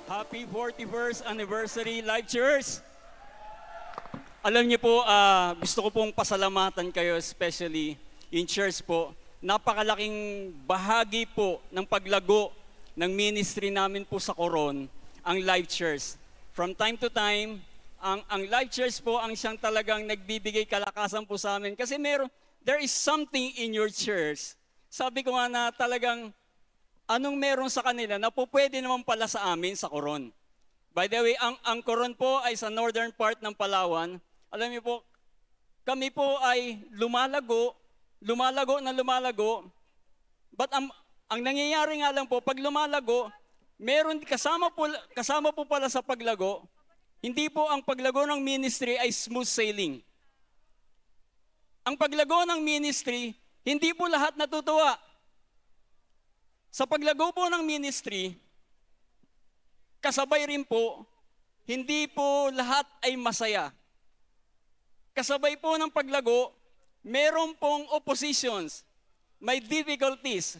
Happy 41st anniversary, Live Church! Alam niyo po, gusto ko pong pasalamatan kayo, especially in church po. Napakalaking bahagi po ng paglago ng ministry namin po sa Coron, ang Live Church. From time to time, ang Live Church po ang siyang talagang nagbibigay kalakasan po sa amin. Kasi there is something in your church. Sabi ko nga na talagang anong meron sa kanila na po pwede naman pala sa amin sa Coron. By the way, ang Coron po ay sa northern part ng Palawan. Alam niyo po, kami po ay lumalago. But ang nangyayari nga lang po, pag lumalago, meron kasama po pala sa paglago, hindi po ang paglago ng ministry ay smooth sailing. Ang paglago ng ministry, hindi po lahat natutuwa. Sa paglago po ng ministry, kasabay rin po, hindi po lahat ay masaya. Kasabay po ng paglago, meron pong oppositions, may difficulties.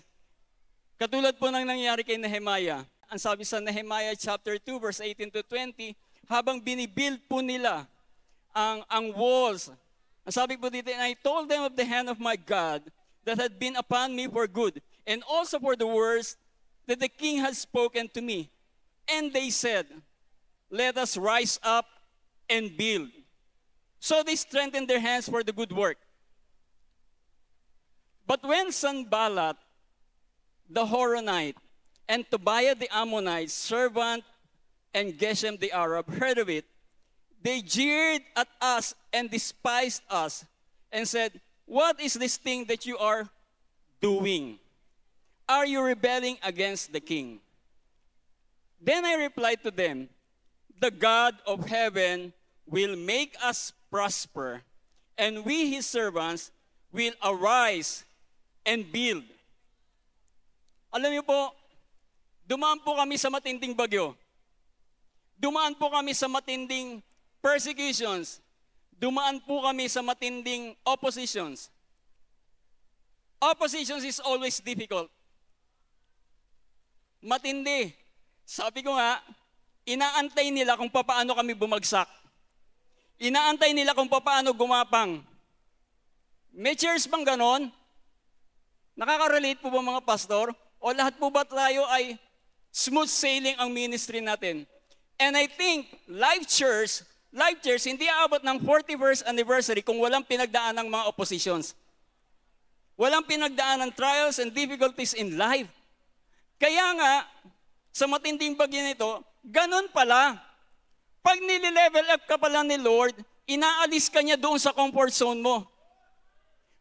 Katulad po ng nangyari kay Nehemiah. Ang sabi sa Nehemiah chapter 2 verse 18 to 20, habang binibuild po nila ang walls. Ang sabi po dito, and I told them of the hand of my God that had been upon me for good, and also for the words that the king had spoken to me. And they said, let us rise up and build. So they strengthened their hands for the good work. But when Sanballat, the Horonite, and Tobiah the Ammonite, servant, and Geshem the Arab heard of it, they jeered at us and despised us, and said, what is this thing that you are doing? Are you rebelling against the king? Then I replied to them, the God of heaven will make us prosper, and we his servants will arise and build. Alam niyo po, dumaan po kami sa matinding bagyo. Dumaan po kami sa matinding persecutions. Dumaan po kami sa matinding oppositions. Oppositions is always difficult. Matindi. Sabi ko nga, inaantay nila kung paano kami bumagsak. Inaantay nila kung paano gumapang. May church bang ganon? Nakaka-relate po ba mga pastor? O lahat po ba tayo ay smooth sailing ang ministry natin? And I think Live Church, hindi aabot ng 41st anniversary kung walang pinagdaan ng mga oppositions. Walang pinagdaan ng trials and difficulties in life. Kaya nga, sa matinding bagyo nito, ganun pala. Pag nililevel up ka pala ni Lord, inaalis ka niya doon sa comfort zone mo.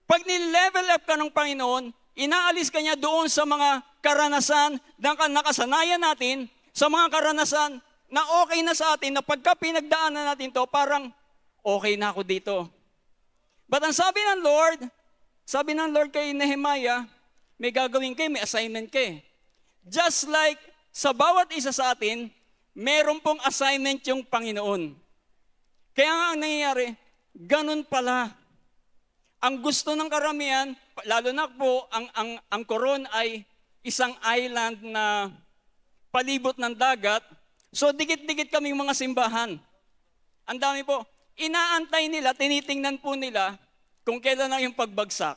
Pag nililevel up ka ng Panginoon, inaalis ka niya doon sa mga karanasan na nakasanayan natin, sa mga karanasan na okay na sa atin, na pagka pinagdaanan natin to, parang okay na ako dito. But ang sabi ng Lord kay Nehemiah, may gagawin kayo, may assignment kayo. Just like sa bawat isa sa atin, meron pong assignment yung Panginoon. Kaya nga ang nangyayari, ganun pala. Ang gusto ng karamihan, lalo na po, ang Coron ay isang island na palibot ng dagat. So dikit-dikit kaming mga simbahan. Ang dami po. Inaantay nila, tinitingnan po nila kung kailan na yung pagbagsak.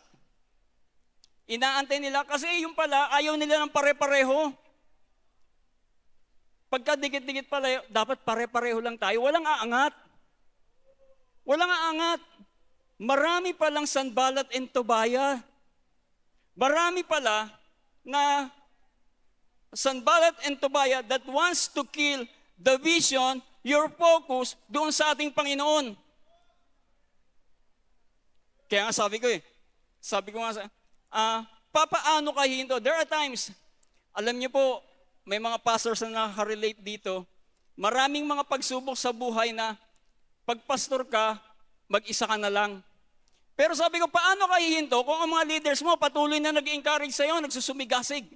Inaantay nila kasi yung pala, ayaw nila ng pare-pareho. Pagka dikit-dikit pala, dapat pare-pareho lang tayo. Walang aangat. Walang aangat. Marami palang Sanballat and Tobiah. Marami pala na Sanballat and Tobiah that wants to kill the vision, your focus, doon sa ating Panginoon. Kaya nga sabi ko nga, papaano kayo hinto? There are times, alam niyo po, may mga pastors na nakaka-relate dito, maraming mga pagsubok sa buhay na pag pastor ka, mag-isa ka na lang. Pero sabi ko, paano kayo hinto kung ang mga leaders mo patuloy na nag-encourage sa'yo, nagsusumigasig?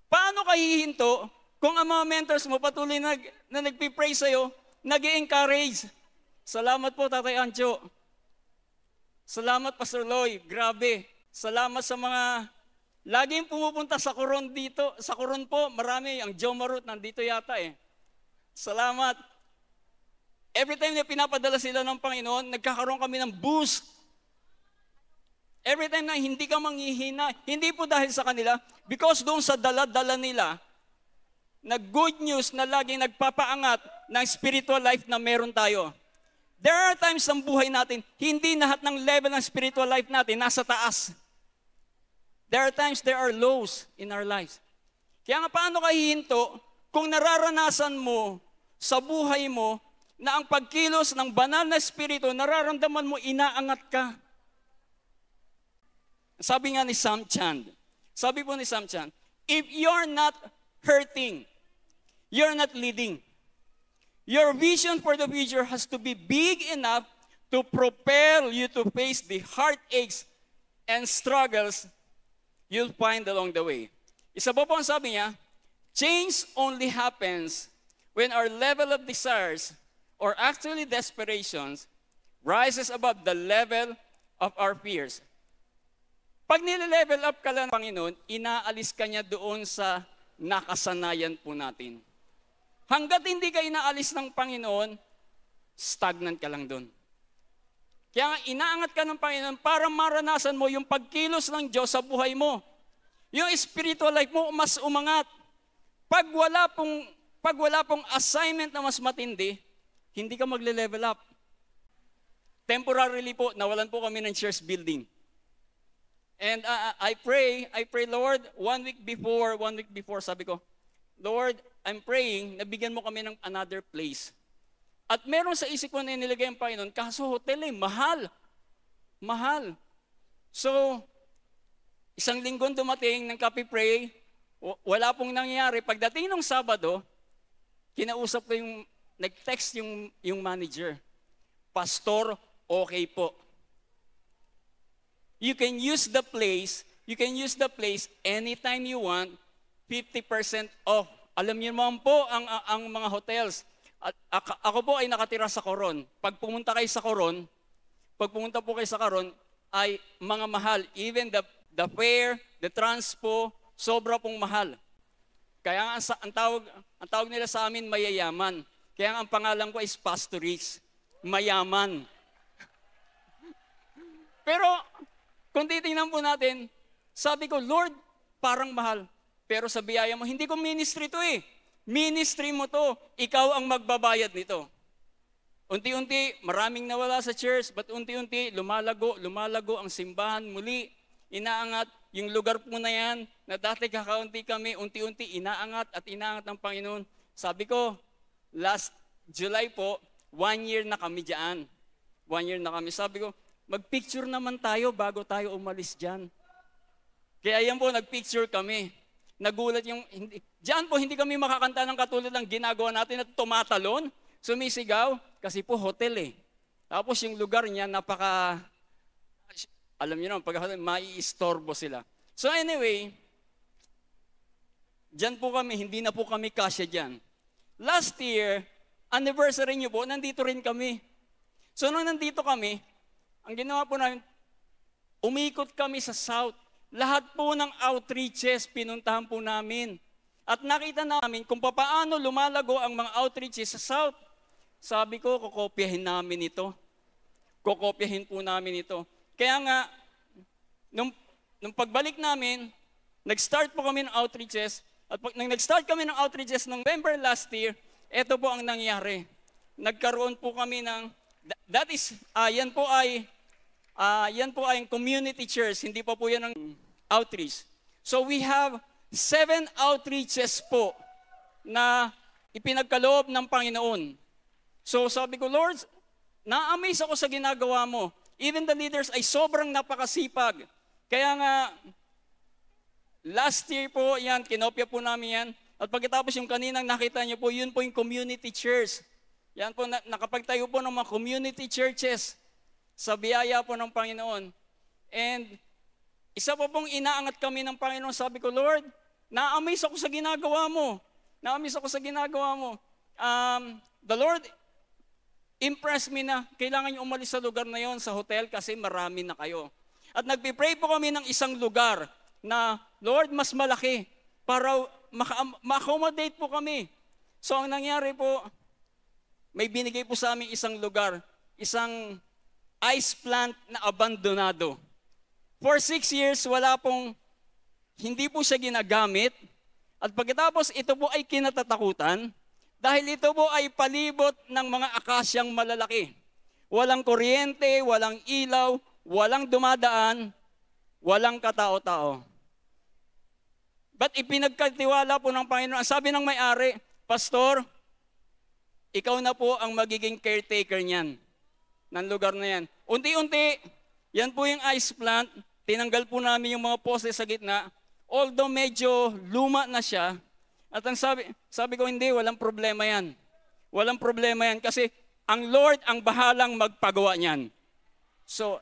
Paano kayo hinto kung ang mga mentors mo patuloy na nagpipray sa'yo, nag-encourage? Salamat po, Tatay Ancho. Salamat, Pastor Loy. Grabe. Salamat sa mga laging pumupunta sa Coron dito. Sa Coron po, marami. Ang Joe Marut, nandito yata eh. Salamat. Every time na pinapadala sila ng Panginoon, nagkakaroon kami ng boost. Every time na hindi ka manghihina, hindi po dahil sa kanila, because doon sa dala-dala nila, na good news na laging nagpapaangat ng spiritual life na meron tayo. There are times ng buhay natin, hindi lahat ng level ng spiritual life natin nasa taas. There are times there are lows in our lives. Kaya nga paano ka hihinto kung nararanasan mo sa buhay mo na ang pagkilos ng banal na espiritu, nararamdaman mo, inaangat ka. Sabi nga ni Sam Chand, sabi po ni Sam Chand, if you're not hurting, you're not leading. Your vision for the future has to be big enough to propel you to face the heartaches and struggles you'll find along the way. Isa pa po ang sabi niya, change only happens when our level of desires or actually desperations rises above the level of our fears. Pag nile-level up ka lang ng Panginoon, inaalis ka niya doon sa nakasanayan po natin. Hanggat hindi ka inaalis ng Panginoon, stagnant ka lang doon. Kaya nga, inaangat ka ng Panginoon para maranasan mo yung pagkilos ng Diyos sa buhay mo. Yung spiritual life mo, mas umangat. Pag wala pong assignment na mas matindi, hindi ka magle-level up. Temporarily po, nawalan po kami ng church building. And I pray, Lord, one week before, sabi ko, Lord, I'm praying, nabigyan mo kami ng another place. At meron sa isip ko na inilagay ang Panginoon, kaso hotel mahal. Mahal. So, isang linggo dumating ng copy pray, wala pong nangyari. Pagdating ng Sabado, kinausap ko nag-text yung manager. Pastor, okay po. You can use the place anytime you want, 50% off. Alam niyo naman po ang mga hotels. Ako po ay nakatira sa Coron. Pag pumunta po kayo sa Coron, ay mga mahal. Even the fare, the transpo, sobra pong mahal. Kaya ang tawag nila sa amin, mayayaman. Kaya ang pangalan ko is Pastorix, mayaman. Pero kung titingnan po natin, sabi ko, Lord, parang mahal. Pero sa biyaya mo, hindi ko ministry to eh. Ministry mo to. Ikaw ang magbabayad nito. Unti-unti, maraming nawala sa church, but unti-unti, lumalago ang simbahan muli. Inaangat yung lugar po na yan, na dati kakaunti kami, unti-unti, inaangat ng Panginoon. Sabi ko, last July po, 1 year na kami dyan. 1 year na kami. Sabi ko, mag-picture naman tayo bago tayo umalis dyan. Kaya yan po, nag-picture kami. Nagulat diyan po hindi kami makakanta ng katulad ng ginagawa natin at tumatalon, sumisigaw, kasi po hotel eh. Tapos yung lugar niya, alam niyo naman, pag mai-istorbo sila. So anyway, diyan po kami, hindi na po kami kasya diyan. Last year, anniversary niyo po, nandito rin kami. So nung nandito kami, ang ginawa po namin, umikot kami sa south. Lahat po ng outreaches, pinuntahan po namin. At nakita namin kung paano lumalago ang mga outreaches sa south. Sabi ko, kokopyahin namin ito. Kokopyahin po namin ito. Kaya nga, nung pagbalik namin, nag-start po kami ng outreaches. At nung nag-start kami ng outreaches November last year, ito po ang nangyari. Nagkaroon po kami ng, yan po ay community church, hindi pa po yan ang outreach. So we have 7 outreaches po na ipinagkaloob ng Panginoon. So sabi ko, Lord, na-amaze ako sa ginagawa mo. Even the leaders ay sobrang napakasipag. Kaya nga, last year po yan, kinopya po namin yan. At pagkatapos yung kaninang nakita niyo po, yun po yung community church. Yan po, nakapagtayo po ng mga community churches sa biyaya po ng Panginoon. And isa pa pong inaangat kami ng Panginoon, sabi ko, Lord, na-amaze ako sa ginagawa mo. Na-amaze ako sa ginagawa mo. The Lord impressed me na kailangan niyo umalis sa lugar na yon, sa hotel, kasi marami na kayo. At nagpipray po kami ng isang lugar na, Lord, mas malaki para ma-accommodate po kami. So ang nangyari po, may binigay po sa amin isang lugar, isang ice plant na abandonado. For 6 years, hindi po siya ginagamit. At pagkatapos ito po ay kinatatakutan dahil ito po ay palibot ng mga akasyang malalaki. Walang kuryente, walang ilaw, walang dumadaan, walang katao-tao. But ipinagkatiwala po ng Panginoon. Sabi ng may-ari, Pastor, ikaw na po ang magiging caretaker niyan, ng lugar na yan. Unti-unti, yan po yung ice plant. Tinanggal po namin yung mga poste sa gitna. Although medyo luma na siya, at ang sabi ko, hindi, walang problema yan. Walang problema yan kasi ang Lord ang bahalang magpagawa niyan. So,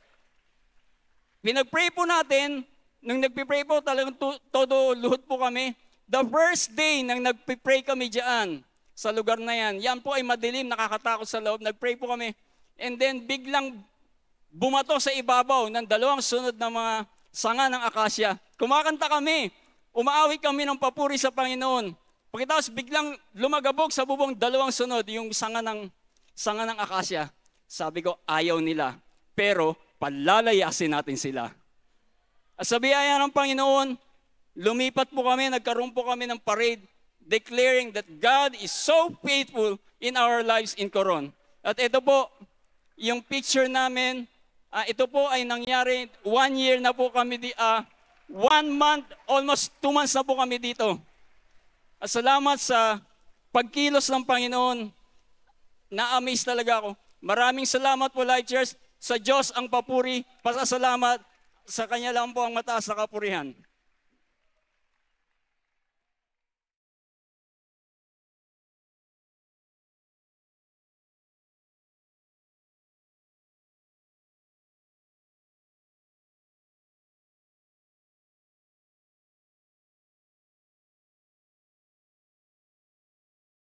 pinag-pray po natin, nung nagpipray po, talagang todo luhod po kami. The first day nang nagpipray kami diyan sa lugar na yan po ay madilim, nakakatakot sa loob. Nagpray po kami. And then biglang bumato sa ibabaw ng 2 sunod na mga sanga ng akasya. Kumakanta kami. Umaawit kami ng papuri sa Panginoon. Pagkatapos biglang lumagabog sa bubong 2 sunod yung sanga ng akasya. Sabi ko, ayaw nila. Pero palalayasin natin sila. At sa biyaya ng Panginoon, lumipat po kami, nagkaroon po kami ng parade declaring that God is so faithful in our lives in Coron. At ito po, yung picture namin, ito po ay nangyari, 1 year na po kami, 1 month, almost 2 months na po kami dito. At salamat sa pagkilos ng Panginoon, na-amaze talaga ako. Maraming salamat po, Life Church. Sa Diyos ang papuri, pasasalamat, sa Kanya lang po ang mataas na kapurihan.